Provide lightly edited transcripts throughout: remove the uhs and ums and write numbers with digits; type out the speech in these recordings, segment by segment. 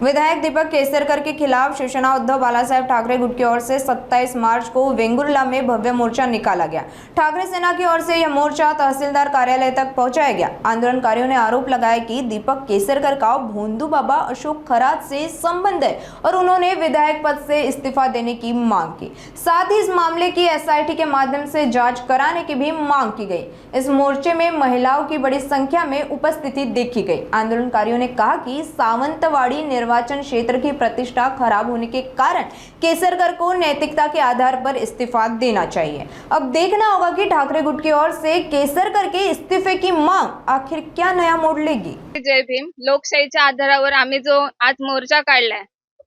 विधायक दीपक केसरकर के खिलाफ शिवसेना उद्धव बालासाहेब ठाकरे गुट की ओर से 27 मार्च को वेंगुर्ला में भव्य मोर्चा निकाला गया। ठाकरे सेना की ओर से यह मोर्चा तहसीलदार कार्यालय तक पहुंचाया गया। आंदोलनकारियों ने आरोप लगाया कि दीपक केसरकर का भोंदू बाबा अशोक खरात से संबंध है और उन्होंने विधायक पद से इस्तीफा देने की मांग की। साथ ही इस मामले की SIT के माध्यम से जाँच कराने की भी मांग की गई। इस मोर्चे में महिलाओं की बड़ी संख्या में उपस्थिति देखी गई। आंदोलनकारियों ने कहा कि सावंतवाड़ी निर्वाचन क्षेत्र की प्रतिष्ठा खराब होने के कारण केसरकर को नैतिकता के आधार पर इस्तीफा देना चाहिए। अब देखना होगा कि ठाकरे गुट की ओर से केसरकर के इस्तीफे की मांग आखिर क्या नया मोड़ लेगी। जय भीम। लोकशाहीच्या आधारावर आम्ही जो आज मोर्चा काढलाय,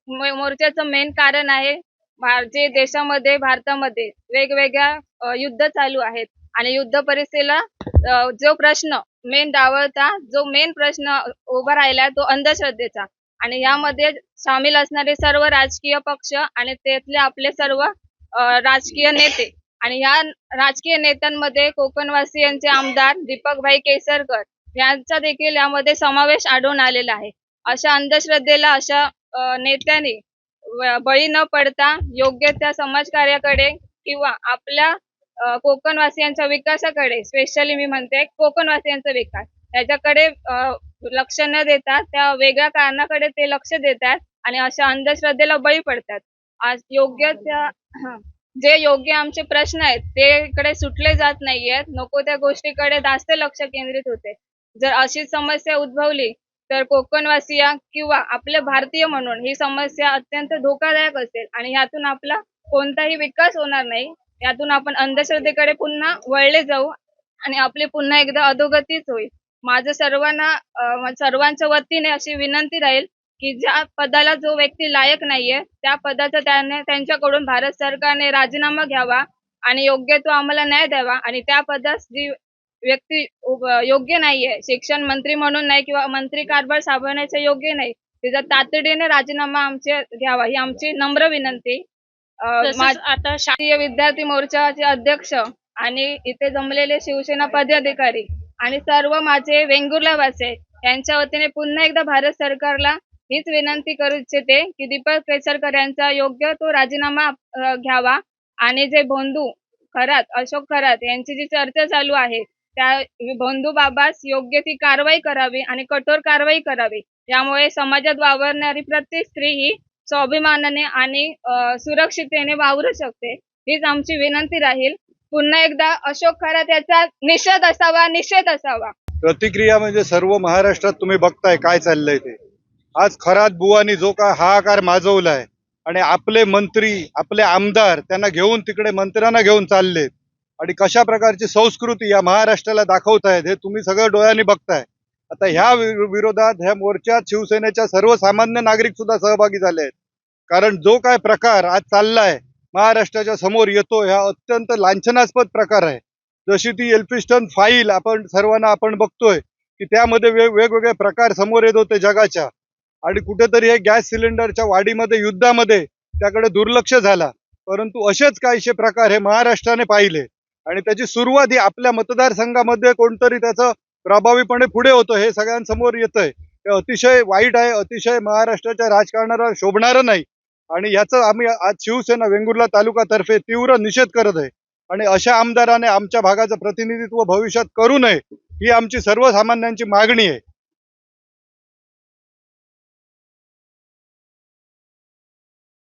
मोर्चाचं मेन कारण आहे जे देशामध्ये भारतामध्ये वेगवेगळ्या युद्ध चालू आहेत आणि युद्ध परिस्थितीला जो प्रश्न मेन डावलता जो मेन प्रश्न उभा राहिला तो अंधश्रद्धेचा आणि यामध्ये सामील असणारे सर्व राजकीय पक्ष आणि त्यातले आपले सर्व राजकीय नेते आणि या राजकीय नेत्यांमध्ये कोकणवासियांचे आमदार दीपकभाई केसरकर यांचा देखील यामध्ये समावेश आढळून आलेला आहे। अशा अंधश्रद्धेला अशा नेत्यांनी बळी न पडता योग्य त्या समाजकार्याकडे किंवा आपल्या कोकणवासियांच्या विकासाकडे, स्पेशली मी म्हणते कोकणवासियांचा विकास त्याच्याकडे लक्ष न देता त्या वेगळ्या कारणाकडे ते लक्ष देतात आणि अशा अंधश्रद्धेला बळी पडतात। आज योग्य त्या जे योग्य आमचे प्रश्न आहेत ते इकडे सुटले जात नाहीयेत, नको त्या गोष्टीकडे जास्त लक्ष केंद्रित होते। जर अशी समस्या उद्भवली तर कोकणवासिया किंवा आपले भारतीय म्हणून ही समस्या अत्यंत धोकादायक असेल आणि यातून आपला कोणताही विकास होणार नाही। यातून आपण अंधश्रद्धेकडे पुन्हा वळले जाऊ आणि आपली पुन्हा एकदा अधोगतीच होईल। माझं सर्वांच्या वतीने अशी विनंती राहील की ज्या पदाला जो व्यक्ती लायक नाहीये त्या पदाचा त्यांच्याकडून भारत सरकारने राजीनामा घ्यावा आणि योग्य तो आम्हाला न्याय द्यावा आणि त्या पदास जी व्यक्ती योग्य नाहीये, शिक्षण मंत्री म्हणून नाही किंवा मंत्री कारभार सांभाळण्याचे योग्य नाही, तिचा तातडीने राजीनामा आमचे घ्यावा ही आमची नम्र विनंती। आता शालेय विद्यार्थी मोर्चाचे अध्यक्ष आणि इथे जमलेले शिवसेना पदाधिकारी आणि सर्व माझे वेंगुर्लावासी यांच्या वतीने पुन्हा एकदा भारत सरकारला हीच विनंती करू इच्छिते की दीपक केसरकर यांचा योग्य तो राजीनामा घ्यावा आणि जे भोंदू खरात अशोक खरात यांची जी चर्चा चालू आहे त्या भोंदू बाबास योग्य ती कारवाई करावी आणि कठोर कारवाई करावी। यामुळे समाजात वावरणारी प्रत्येक स्त्री ही स्वाभिमानाने आणि सुरक्षिततेने वावरू शकते, हीच आमची विनंती राहील। पुन्हा एकदा अशोक खरात याचा निषेध असावा। प्रतिक्रिया म्हणजे सर्व महाराष्ट्रात तुम्ही बघताय काय चाललंय ते। आज खरात बुवानी जो काय हाहाकार माजवलाय आणि आपले मंत्री आपले आमदार त्यांना घेऊन तिकडे मंत्र्यांना घेऊन चाललेत आणि कशा प्रकारची संस्कृती या महाराष्ट्राला दाखवतायत हे तुम्ही सगळं डोळ्यांनी बघताय। आता ह्या विरोधात ह्या मोर्चात शिवसेनेच्या सर्वसामान्य नागरिक सुद्धा सहभागी झाले आहेत, कारण जो काय प्रकार आज चाललाय महाराष्ट्राच्या समोर येतो हा अत्यंत लांछनास्पद प्रकार आहे। जशी ती एल्फिस्टन फाईल आपण सर्वांना बघतोय की त्यामध्ये वेगवेगळे प्रकार समोर येत होते जगाच्या आणि कुठेतरी हे गॅस सिलेंडरच्या वाढीमध्ये युद्धामध्ये त्याकडे दुर्लक्ष झाला, परंतु असेच काहीशे प्रकार हे महाराष्ट्राने पाहिले आणि त्याची सुरुवात ही आपल्या मतदारसंघामध्ये कोणतरी त्याचं प्रभावीपणे पुढे होतं हे सगळ्यांसमोर येतंय। हे अतिशय वाईट आहे, अतिशय महाराष्ट्राच्या राजकारणाला शोभणारं नाही आणि याचं आम्ही आज शिवसेना वेंगुर्ला तालुक्यातर्फे तीव्र निषेध करत आहे आणि अशा आमदाराने आमच्या भागाचं प्रतिनिधित्व भविष्यात करू नये ही आमची सर्वसामान्यांची मागणी आहे।